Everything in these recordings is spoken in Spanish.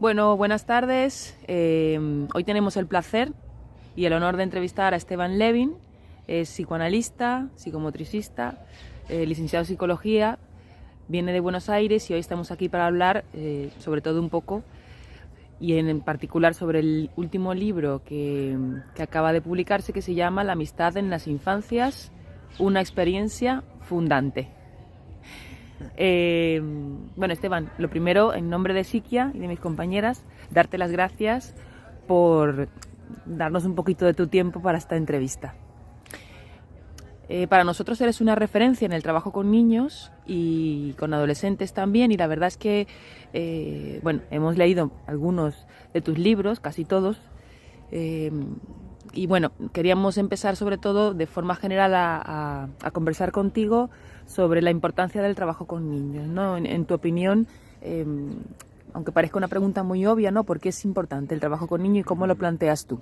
Bueno, buenas tardes. Hoy tenemos el placer y el honor de entrevistar a Esteban Levin. Es psicoanalista, psicomotricista, licenciado en psicología, viene de Buenos Aires y hoy estamos aquí para hablar sobre todo un poco y en particular sobre el último libro que acaba de publicarse, que se llama La amistad en las infancias, una experiencia fundante. Bueno, Esteban, lo primero, en nombre de Psiquia y de mis compañeras, darte las gracias por darnos un poquito de tu tiempo para esta entrevista. Para nosotros eres una referencia en el trabajo con niños y con adolescentes también, y la verdad es que, bueno, hemos leído algunos de tus libros, casi todos, y bueno, queríamos empezar sobre todo de forma general a conversar contigo sobre la importancia del trabajo con niños, ¿no? En tu opinión, aunque parezca una pregunta muy obvia, ¿no? ¿Por qué es importante el trabajo con niños y cómo lo planteas tú?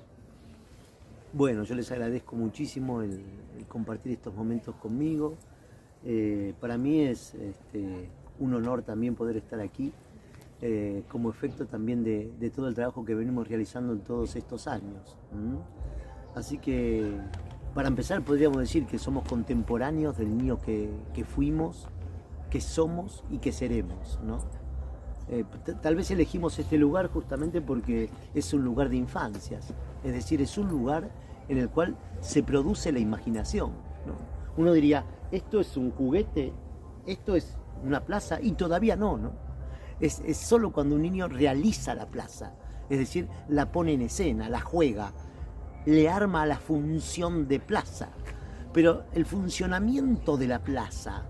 Bueno, yo les agradezco muchísimo el compartir estos momentos conmigo. Para mí es un honor también poder estar aquí, como efecto también de todo el trabajo que venimos realizando en todos estos años. Así que, para empezar, podríamos decir que somos contemporáneos del niño que fuimos, que somos y que seremos, ¿no? Tal vez elegimos este lugar justamente porque es un lugar de infancias, es decir, es un lugar en el cual se produce la imaginación, ¿no? Uno diría, esto es un juguete, esto es una plaza, y todavía no, ¿no? Es solo cuando un niño realiza la plaza, es decir, la pone en escena, la juega, le arma la función de plaza, pero el funcionamiento de la plaza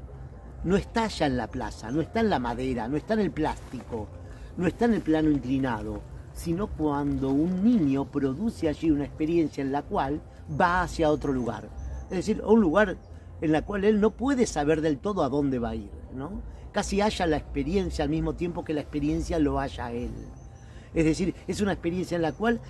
no está ya en la plaza, no está en la madera, no está en el plástico, no está en el plano inclinado, sino cuando un niño produce allí una experiencia en la cual va hacia otro lugar. Es decir, un lugar en el cual él no puede saber del todo a dónde va a ir, ¿no? Casi haya la experiencia al mismo tiempo que la experiencia lo haya a él. Es decir, es una experiencia en la cual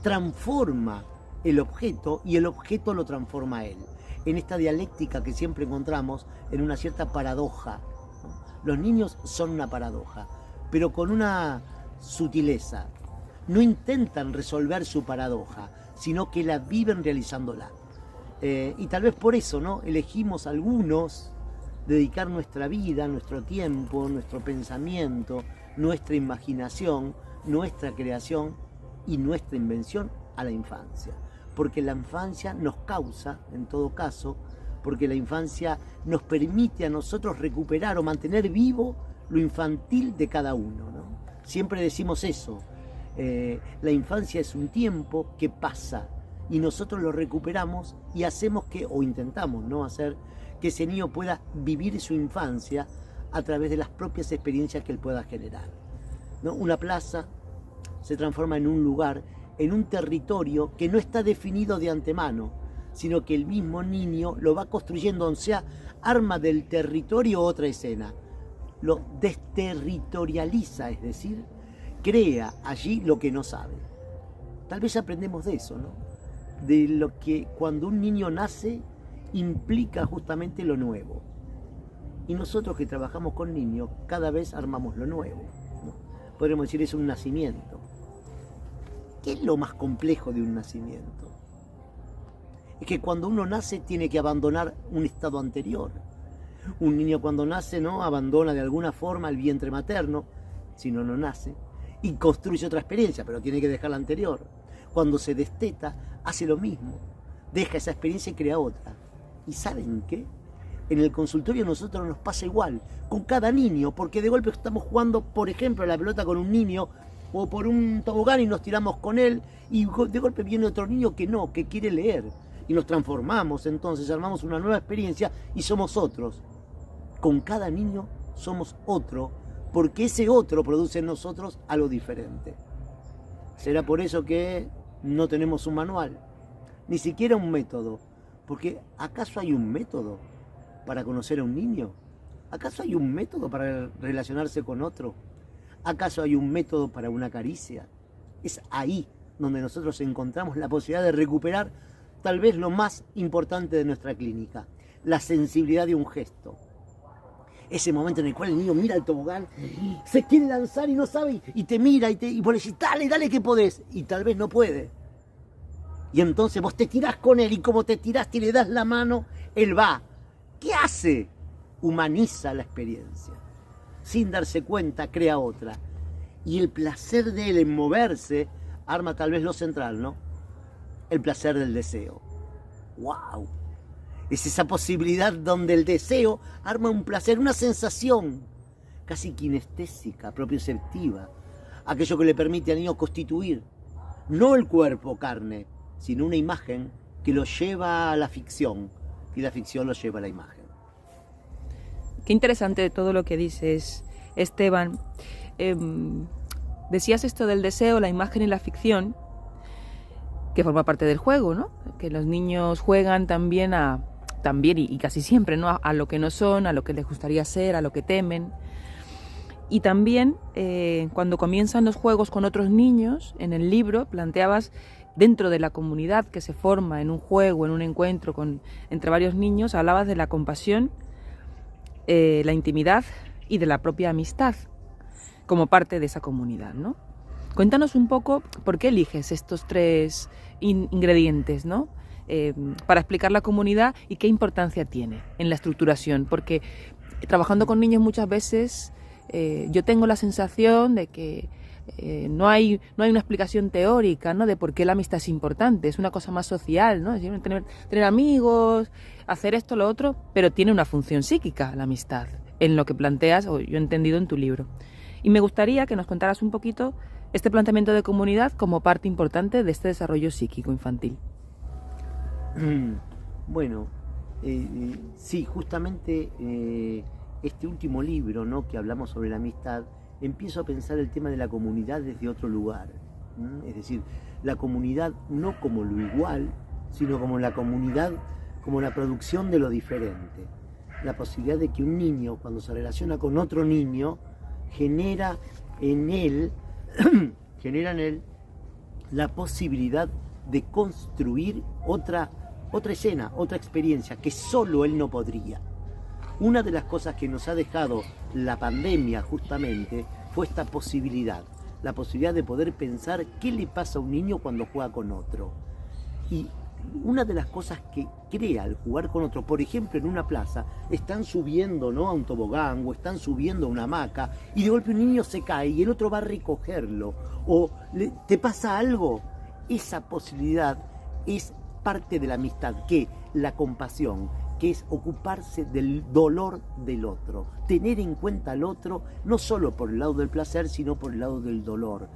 transforma el objeto y el objeto lo transforma a él. En esta dialéctica que siempre encontramos en una cierta paradoja, ¿no? Los niños son una paradoja, pero con una sutileza. No intentan resolver su paradoja, sino que la viven realizándola. Y tal vez por eso, ¿no?, elegimos algunos dedicar nuestra vida, nuestro tiempo, nuestro pensamiento, nuestra imaginación, nuestra creación y nuestra invención a la infancia. Porque la infancia nos causa, en todo caso, porque la infancia nos permite a nosotros recuperar o mantener vivo lo infantil de cada uno, ¿no? Siempre decimos eso, la infancia es un tiempo que pasa y nosotros lo recuperamos y hacemos que, o intentamos, ¿no?, hacer que ese niño pueda vivir su infancia a través de las propias experiencias que él pueda generar, ¿no? Una plaza se transforma en un lugar, en un territorio que no está definido de antemano, sino que el mismo niño lo va construyendo, o sea, arma del territorio otra escena, lo desterritorializa, es decir, crea allí lo que no sabe. Tal vez aprendemos de eso, ¿no? De lo que cuando un niño nace implica justamente lo nuevo. Y nosotros que trabajamos con niños cada vez armamos lo nuevo, ¿no? Podríamos decir, es un nacimiento. ¿Qué es lo más complejo de un nacimiento? Es que cuando uno nace tiene que abandonar un estado anterior. Un niño cuando nace, ¿no?, abandona de alguna forma el vientre materno, si no, no nace, y construye otra experiencia, pero tiene que dejar la anterior. Cuando se desteta, hace lo mismo, deja esa experiencia y crea otra. ¿Y saben qué? En el consultorio a nosotros nos pasa igual, con cada niño, porque de golpe estamos jugando, por ejemplo, a la pelota con un niño, o por un tobogán y nos tiramos con él, y de golpe viene otro niño que no, que quiere leer, y nos transformamos, entonces armamos una nueva experiencia y somos otros. Con cada niño somos otro, porque ese otro produce en nosotros algo diferente. Será por eso que no tenemos un manual, ni siquiera un método, porque ¿acaso hay un método para conocer a un niño? ¿Acaso hay un método para relacionarse con otro? ¿Acaso hay un método para una caricia? Es ahí donde nosotros encontramos la posibilidad de recuperar tal vez lo más importante de nuestra clínica, la sensibilidad de un gesto. ese momento en el cual el niño mira el tobogán, se quiere lanzar y no sabe, y te mira y vos le decís, dale, dale que podés, y tal vez no puede. Y entonces vos te tirás con él, y como te tiraste y le das la mano, él va. ¿Qué hace? Humaniza la experiencia. Sin darse cuenta, crea otra. Y el placer de él en moverse arma tal vez lo central, ¿no? El placer del deseo. ¡Wow! Es esa posibilidad donde el deseo arma un placer, una sensación casi kinestésica, propioceptiva. Aquello que le permite al niño constituir, no el cuerpo, carne, sino una imagen que lo lleva a la ficción y la ficción lo lleva a la imagen. Qué interesante todo lo que dices, Esteban. Decías esto del deseo, la imagen y la ficción, que forma parte del juego, ¿no? Que los niños juegan también y casi siempre, ¿no? A lo que no son, a lo que les gustaría ser, a lo que temen. Y también cuando comienzan los juegos con otros niños, en el libro planteabas, dentro de la comunidad que se forma en un juego, en un encuentro entre varios niños, hablabas de la compasión, la intimidad y de la propia amistad como parte de esa comunidad, ¿no? Cuéntanos un poco por qué eliges estos tres ingredientes, ¿no? Para explicar la comunidad y qué importancia tiene en la estructuración, porque trabajando con niños muchas veces yo tengo la sensación de que no hay una explicación teórica, ¿no? De por qué la amistad es importante, es una cosa más social, ¿no? Es decir, tener amigos, hacer esto, lo otro, pero tiene una función psíquica la amistad, en lo que planteas, o yo he entendido en tu libro. Y me gustaría que nos contaras un poquito este planteamiento de comunidad como parte importante de este desarrollo psíquico infantil. Bueno, sí, justamente este último libro, ¿no? Que hablamos sobre la amistad, empiezo a pensar el tema de la comunidad desde otro lugar. Es decir, la comunidad no como lo igual, sino como la comunidad, como la producción de lo diferente. La posibilidad de que un niño, cuando se relaciona con otro niño, genera en él la posibilidad de construir otra escena, otra experiencia que solo él no podría. Una de las cosas que nos ha dejado la pandemia justamente fue esta posibilidad, la posibilidad de poder pensar qué le pasa a un niño cuando juega con otro. Y una de las cosas que crea al jugar con otro, por ejemplo en una plaza, están subiendo, ¿no?, a un tobogán o están subiendo a una hamaca y de golpe un niño se cae y el otro va a recogerlo o te pasa algo. Esa posibilidad es parte de la amistad, que la compasión, que es ocuparse del dolor del otro, tener en cuenta al otro no solo por el lado del placer, sino por el lado del dolor.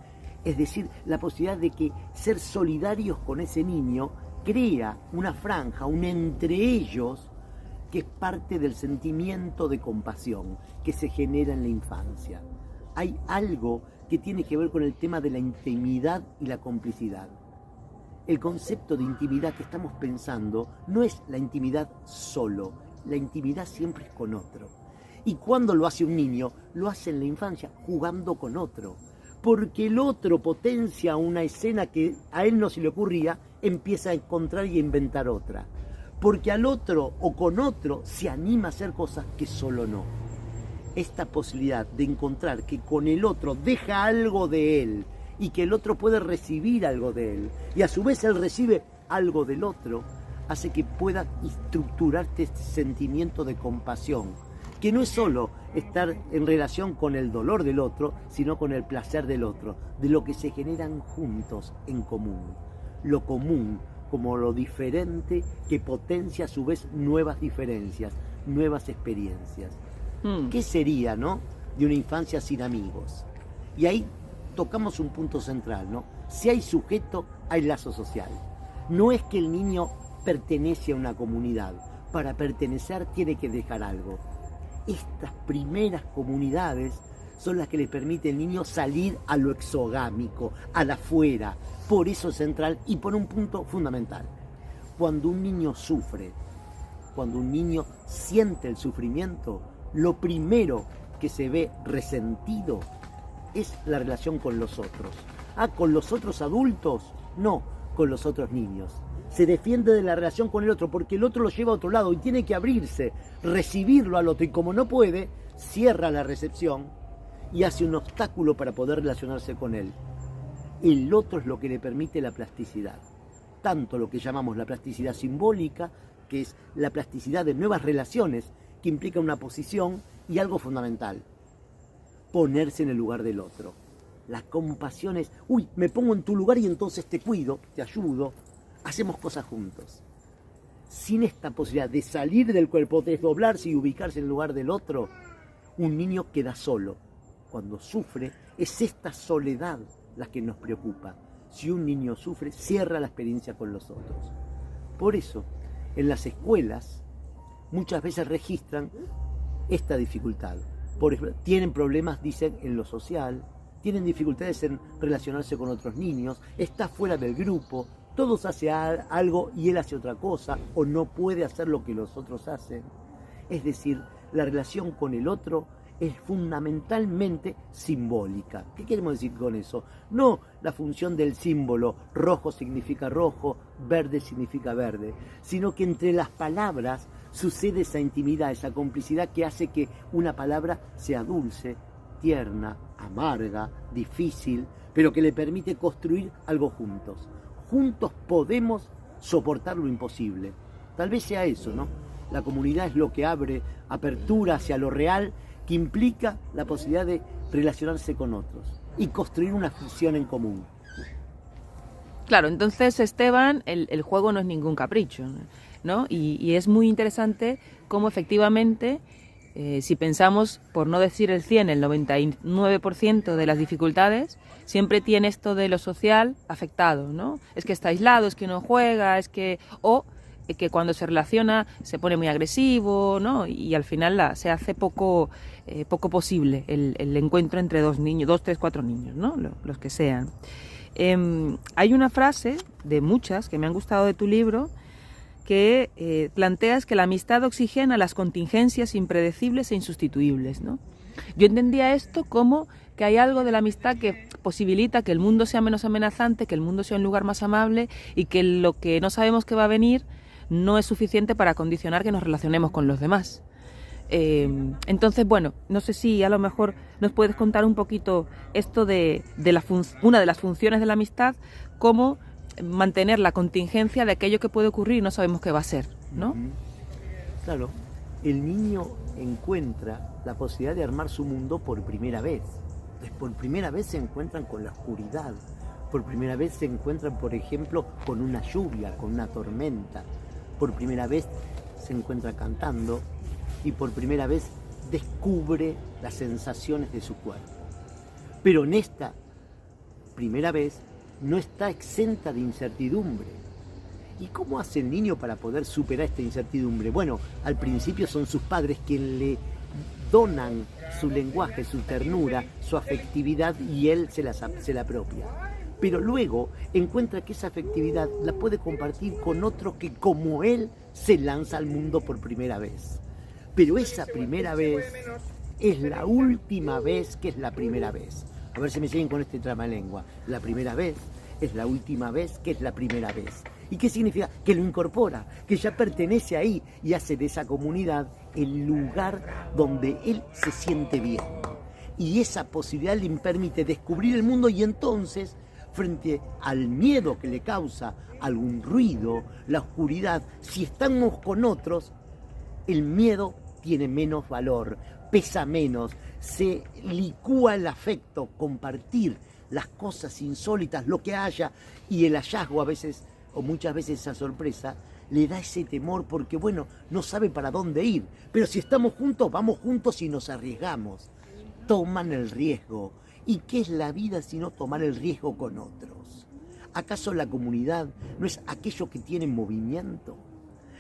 Es decir, la posibilidad de que ser solidarios con ese niño crea una franja, un entre ellos, que es parte del sentimiento de compasión que se genera en la infancia. Hay algo que tiene que ver con el tema de la intimidad y la complicidad. El concepto de intimidad que estamos pensando no es la intimidad solo, la intimidad siempre es con otro. Y cuando lo hace un niño, lo hace en la infancia, jugando con otro. Porque el otro potencia una escena que a él no se le ocurría, empieza a encontrar y a inventar otra. Porque al otro o con otro se anima a hacer cosas que solo no. Esta posibilidad de encontrar que con el otro deja algo de él y que el otro puede recibir algo de él y a su vez él recibe algo del otro, hace que pueda estructurarte este sentimiento de compasión, que no es solo estar en relación con el dolor del otro, sino con el placer del otro, de lo que se generan juntos en común. Lo común como lo diferente que potencia a su vez nuevas diferencias, nuevas experiencias. ¿Qué sería, no?, de una infancia sin amigos? Y ahí tocamos un punto central, ¿no? Si hay sujeto, hay lazo social. No es que el niño pertenece a una comunidad. Para pertenecer tiene que dejar algo. Estas primeras comunidades son las que le permiten al niño salir a lo exogámico, a la afuera. Por eso es central y por un punto fundamental. Cuando un niño sufre, cuando un niño siente el sufrimiento, lo primero que se ve resentido es la relación con los otros. Con los otros adultos, no, con los otros niños. se defiende de la relación con el otro porque el otro lo lleva a otro lado y tiene que abrirse, recibirlo al otro, y como no puede, cierra la recepción y hace un obstáculo para poder relacionarse con él. El otro es lo que le permite la plasticidad, tanto lo que llamamos la plasticidad simbólica, que es la plasticidad de nuevas relaciones, que implica una posición y algo fundamental: ponerse en el lugar del otro. La compasión es, me pongo en tu lugar y entonces te cuido, te ayudo, hacemos cosas juntos. Sin esta posibilidad de salir del cuerpo, desdoblarse y ubicarse en el lugar del otro, un niño queda solo. Cuando sufre, es esta soledad la que nos preocupa. Si un niño sufre, cierra la experiencia con los otros. Por eso, en las escuelas, muchas veces registran esta dificultad. Por ejemplo, tienen problemas, dicen, en lo social, tienen dificultades en relacionarse con otros niños, está fuera del grupo, todos hacen algo y él hace otra cosa, o no puede hacer lo que los otros hacen. Es decir, la relación con el otro es fundamentalmente simbólica. ¿Qué queremos decir con eso? No la función del símbolo, rojo significa rojo, verde significa verde, sino que entre las palabras sucede esa intimidad, esa complicidad que hace que una palabra sea dulce, tierna, amarga, difícil, pero que le permite construir algo juntos. Juntos podemos soportar lo imposible. Tal vez sea eso, ¿no? La comunidad es lo que abre apertura hacia lo real, que implica la posibilidad de relacionarse con otros y construir una función en común. Claro, entonces, Esteban, el juego no es ningún capricho, ¿no? Y es muy interesante cómo efectivamente, si pensamos, por no decir el 100, el 99% de las dificultades, siempre tiene esto de lo social afectado, ¿no? Es que está aislado, es que no juega, es que... o que cuando se relaciona se pone muy agresivo, ¿no? Y al final se hace poco posible el encuentro entre dos niños, 2, 3, 4 niños, ¿no? Los que sean. Hay una frase de muchas que me han gustado de tu libro que planteas que la amistad oxigena las contingencias impredecibles e insustituibles, ¿no? Yo entendía esto como que hay algo de la amistad que posibilita que el mundo sea menos amenazante, que el mundo sea un lugar más amable y que lo que no sabemos que va a venir no es suficiente para condicionar que nos relacionemos con los demás. Entonces, bueno, no sé si a lo mejor nos puedes contar un poquito esto de una de las funciones de la amistad, cómo mantener la contingencia de aquello que puede ocurrir y no sabemos qué va a ser, ¿no? Claro, el niño encuentra la posibilidad de armar su mundo por primera vez. Por primera vez se encuentran con la oscuridad, por primera vez se encuentran, por ejemplo, con una lluvia, con una tormenta. Por primera vez se encuentra cantando y por primera vez descubre las sensaciones de su cuerpo. Pero en esta primera vez no está exenta de incertidumbre. ¿Y cómo hace el niño para poder superar esta incertidumbre? Bueno, al principio son sus padres quienes le donan su lenguaje, su ternura, su afectividad y él se la apropia. Pero luego encuentra que esa afectividad la puede compartir con otro que como él se lanza al mundo por primera vez. Pero esa primera vez es la última vez que es la primera vez. A ver si me siguen con este tramalengua. La primera vez es la última vez que es la primera vez. ¿Y qué significa? Que lo incorpora, que ya pertenece ahí y hace de esa comunidad el lugar donde él se siente bien. Y esa posibilidad le permite descubrir el mundo y entonces, frente al miedo que le causa algún ruido, la oscuridad, si estamos con otros, el miedo tiene menos valor, pesa menos, se licúa el afecto, compartir las cosas insólitas, lo que haya, y el hallazgo a veces, o muchas veces esa sorpresa, le da ese temor porque, bueno, no sabe para dónde ir. Pero si estamos juntos, vamos juntos y nos arriesgamos. Toman el riesgo. ¿Y qué es la vida sino tomar el riesgo con otros? ¿Acaso la comunidad no es aquello que tiene movimiento?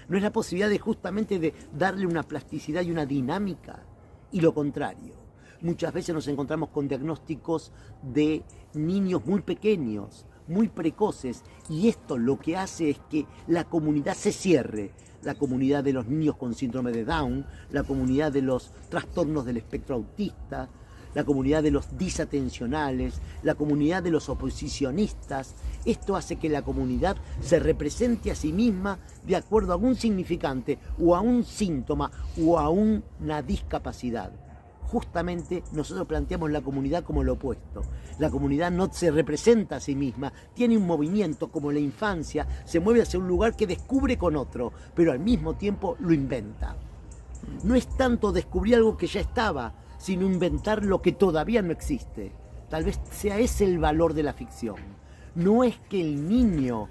¿No es la posibilidad de justamente de darle una plasticidad y una dinámica? Y lo contrario. Muchas veces nos encontramos con diagnósticos de niños muy pequeños, muy precoces, y esto lo que hace es que la comunidad se cierre. La comunidad de los niños con síndrome de Down, la comunidad de los trastornos del espectro autista, la comunidad de los disatencionales, la comunidad de los oposicionistas. Esto hace que la comunidad se represente a sí misma de acuerdo a un significante o a un síntoma o a una discapacidad. Justamente nosotros planteamos la comunidad como lo opuesto. La comunidad no se representa a sí misma, tiene un movimiento como la infancia, se mueve hacia un lugar que descubre con otro, pero al mismo tiempo lo inventa. No es tanto descubrir algo que ya estaba, sino inventar lo que todavía no existe. Tal vez sea ese el valor de la ficción. No es que el niño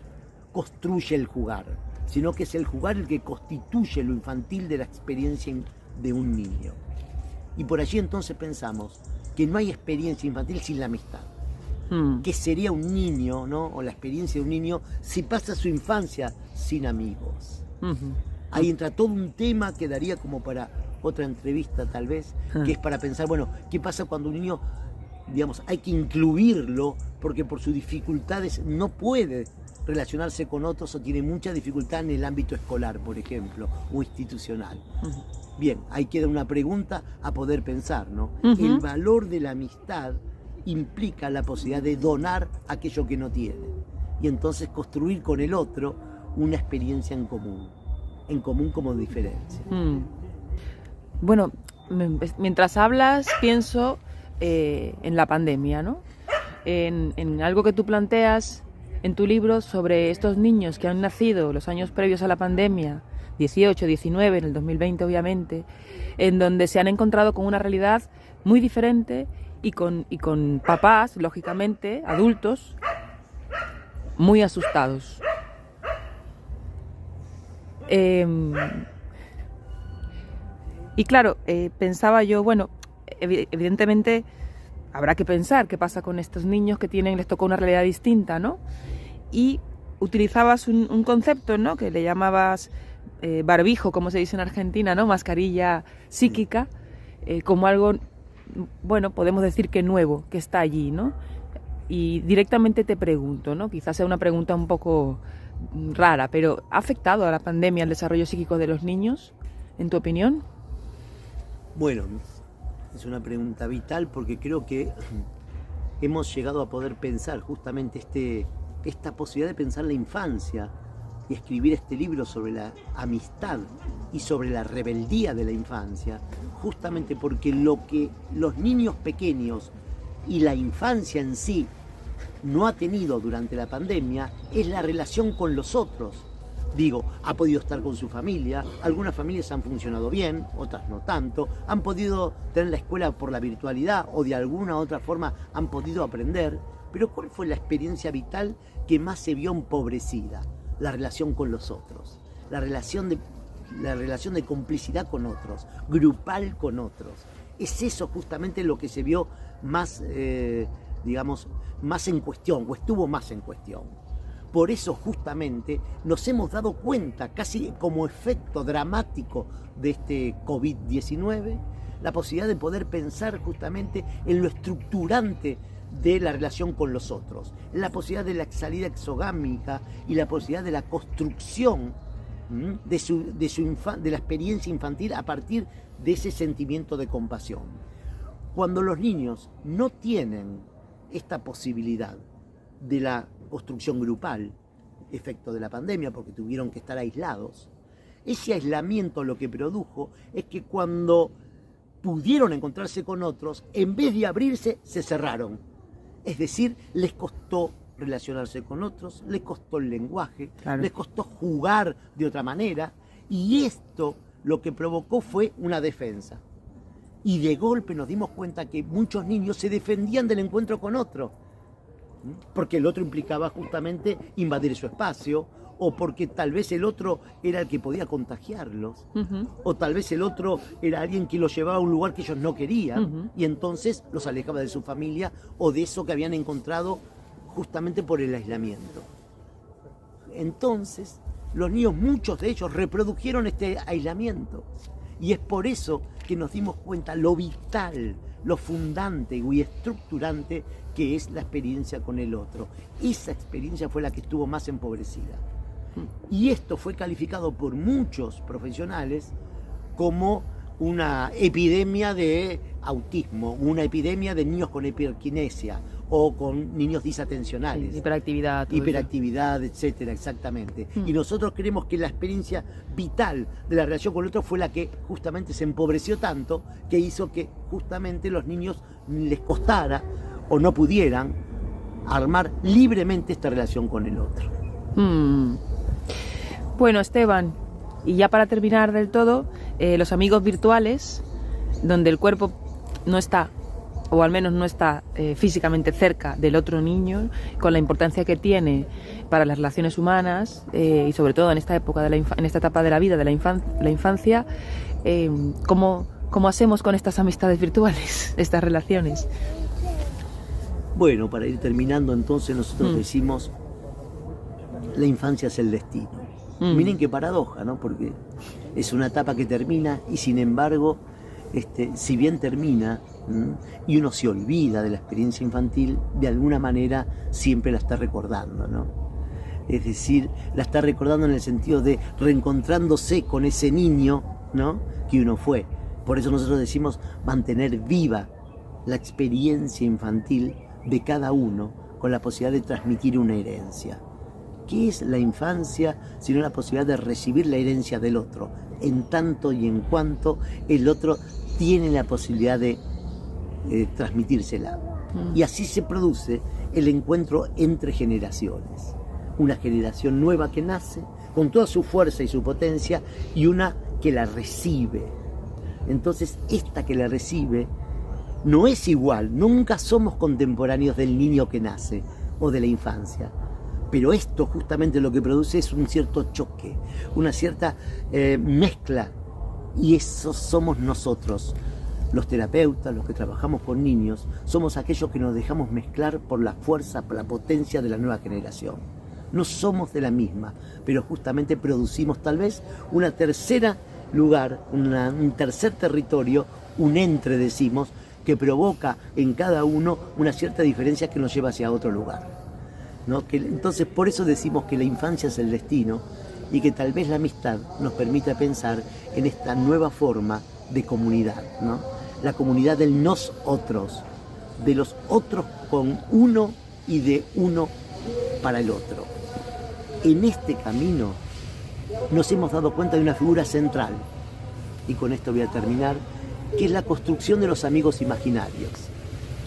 construye el jugar, sino que es el jugar el que constituye lo infantil de la experiencia de un niño. Y por allí entonces pensamos que no hay experiencia infantil sin la amistad. ¿Qué sería un niño, ¿no? O la experiencia de un niño si pasa su infancia sin amigos? Ahí entra todo un tema que daría como para otra entrevista tal vez, que es para pensar, bueno, ¿qué pasa cuando un niño, digamos, hay que incluirlo porque por sus dificultades no puede relacionarse con otros o tiene mucha dificultad en el ámbito escolar, por ejemplo, o institucional? Bien, ahí queda una pregunta a poder pensar, ¿no? El valor de la amistad implica la posibilidad de donar aquello que no tiene y entonces construir con el otro una experiencia en común como diferencia. Bueno, mientras hablas pienso en la pandemia, ¿no? En algo que tú planteas en tu libro sobre estos niños que han nacido los años previos a la pandemia, 18, 19, en el 2020 obviamente, en donde se han encontrado con una realidad muy diferente y con papás, lógicamente, adultos, muy asustados. Y claro, pensaba yo, bueno, evidentemente habrá que pensar qué pasa con estos niños que les tocó una realidad distinta, ¿no? Y utilizabas un concepto, ¿no? Que le llamabas barbijo, como se dice en Argentina, ¿no? Mascarilla psíquica, como algo, bueno, podemos decir que nuevo, que está allí, ¿no? Y directamente te pregunto, ¿no? Quizás sea una pregunta un poco rara, pero ¿ha afectado a la pandemia el desarrollo psíquico de los niños, en tu opinión? Bueno, es una pregunta vital porque creo que hemos llegado a poder pensar justamente esta posibilidad de pensar la infancia y escribir este libro sobre la amistad y sobre la rebeldía de la infancia, justamente porque lo que los niños pequeños y la infancia en sí no ha tenido durante la pandemia es la relación con los otros. Digo, ha podido estar con su familia, algunas familias han funcionado bien, otras no tanto, han podido tener la escuela por la virtualidad o de alguna u otra forma han podido aprender, pero ¿cuál fue la experiencia vital que más se vio empobrecida? La relación con los otros, la relación de complicidad con otros, grupal con otros. Es eso justamente lo que se vio más, más en cuestión, o estuvo más en cuestión. Por eso justamente nos hemos dado cuenta, casi como efecto dramático de este COVID-19, la posibilidad de poder pensar justamente en lo estructurante de la relación con los otros, la posibilidad de la salida exogámica y la posibilidad de la construcción de la experiencia infantil a partir de ese sentimiento de compasión. Cuando los niños no tienen esta posibilidad de la construcción grupal, efecto de la pandemia, porque tuvieron que estar aislados, ese aislamiento lo que produjo es que cuando pudieron encontrarse con otros, en vez de abrirse, se cerraron. Es decir, les costó relacionarse con otros, les costó el lenguaje, claro, les costó jugar de otra manera, y esto lo que provocó fue una defensa. Y de golpe nos dimos cuenta que muchos niños se defendían del encuentro con otro, porque el otro implicaba justamente invadir su espacio, o porque tal vez el otro era el que podía contagiarlos, o tal vez el otro era alguien que los llevaba a un lugar que ellos no querían, y entonces los alejaba de su familia o de eso que habían encontrado justamente por el aislamiento. Entonces, los niños, muchos de ellos, reprodujeron este aislamiento, y es por eso que nos dimos cuenta lo vital, lo fundante y estructurante que es la experiencia con el otro. Esa experiencia fue la que estuvo más empobrecida. Y esto fue calificado por muchos profesionales como una epidemia de autismo, una epidemia de niños con hiperquinesia o con niños disatencionales. Sí, hiperactividad, etcétera, exactamente. Y nosotros creemos que la experiencia vital de la relación con el otro fue la que justamente se empobreció tanto, que hizo que justamente los niños les costara o no pudieran armar libremente esta relación con el otro. Bueno, Esteban, y ya para terminar del todo, los amigos virtuales, donde el cuerpo no está, o al menos no está físicamente cerca del otro niño, con la importancia que tiene para las relaciones humanas y sobre todo en esta época en esta etapa de la vida de la infancia, ¿cómo hacemos con estas amistades virtuales, estas relaciones? Bueno, para ir terminando entonces nosotros decimos, la infancia es el destino. Miren qué paradoja, ¿no? Porque es una etapa que termina y sin embargo, si bien termina y uno se olvida de la experiencia infantil, de alguna manera siempre la está recordando, ¿no? Es decir, la está recordando en el sentido de reencontrándose con ese niño, ¿no?, que uno fue. Por eso nosotros decimos mantener viva la experiencia infantil de cada uno con la posibilidad de transmitir una herencia. ¿Qué es la infancia sino la posibilidad de recibir la herencia del otro, en tanto y en cuanto el otro tiene la posibilidad de transmitírsela? Y así se produce el encuentro entre generaciones. Una generación nueva que nace con toda su fuerza y su potencia y una que la recibe. Entonces, esta que la recibe no es igual, nunca somos contemporáneos del niño que nace o de la infancia. Pero esto justamente lo que produce es un cierto choque, una cierta mezcla, y eso somos nosotros. Los terapeutas, los que trabajamos con niños, somos aquellos que nos dejamos mezclar por la fuerza, por la potencia de la nueva generación. No somos de la misma, pero justamente producimos tal vez una tercera lugar, un tercer territorio, un entre, decimos, que provoca en cada uno una cierta diferencia que nos lleva hacia otro lugar, ¿no? Entonces por eso decimos que la infancia es el destino y que tal vez la amistad nos permita pensar en esta nueva forma de comunidad, ¿no? La comunidad del nosotros, de los otros con uno y de uno para el otro. En este camino nos hemos dado cuenta de una figura central, y con esto voy a terminar, que es la construcción de los amigos imaginarios.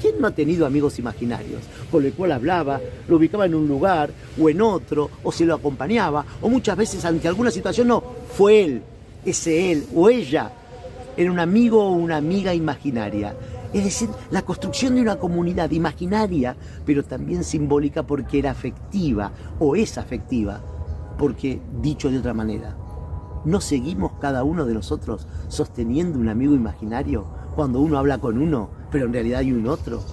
¿Quién no ha tenido amigos imaginarios? Con el cual hablaba, lo ubicaba en un lugar o en otro, o se lo acompañaba, o muchas veces ante alguna situación no, fue él, ese él o ella, era un amigo o una amiga imaginaria. Es decir, la construcción de una comunidad imaginaria, pero también simbólica porque era afectiva, o es afectiva, porque, dicho de otra manera, ¿no seguimos cada uno de nosotros sosteniendo un amigo imaginario cuando uno habla con uno, pero en realidad hay un otro?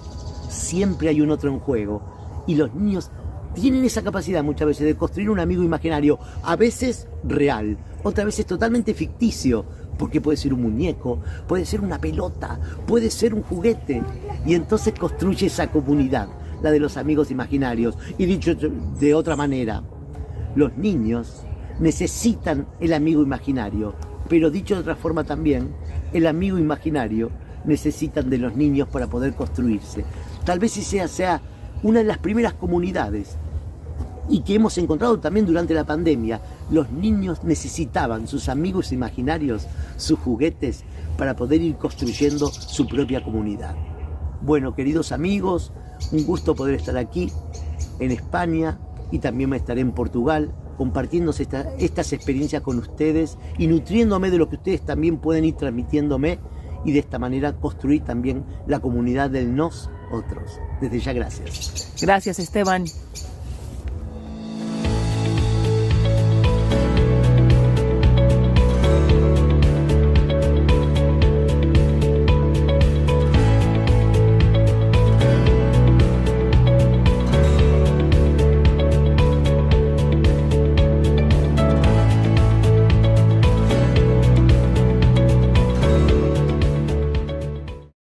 Siempre hay un otro en juego. Y los niños tienen esa capacidad muchas veces de construir un amigo imaginario, a veces real, otras veces totalmente ficticio, porque puede ser un muñeco, puede ser una pelota, puede ser un juguete. Y entonces construye esa comunidad, la de los amigos imaginarios. Y dicho de otra manera, los niños necesitan el amigo imaginario, pero dicho de otra forma también, el amigo imaginario necesitan de los niños para poder construirse. Tal vez sea una de las primeras comunidades, y que hemos encontrado también durante la pandemia. Los niños necesitaban sus amigos imaginarios, sus juguetes, para poder ir construyendo su propia comunidad. Bueno, queridos amigos, un gusto poder estar aquí en España, y también estaré en Portugal, compartiendo estas experiencias con ustedes y nutriéndome de lo que ustedes también pueden ir transmitiéndome, y de esta manera construir también la comunidad del nosotros. Desde ya, gracias. Gracias, Esteban.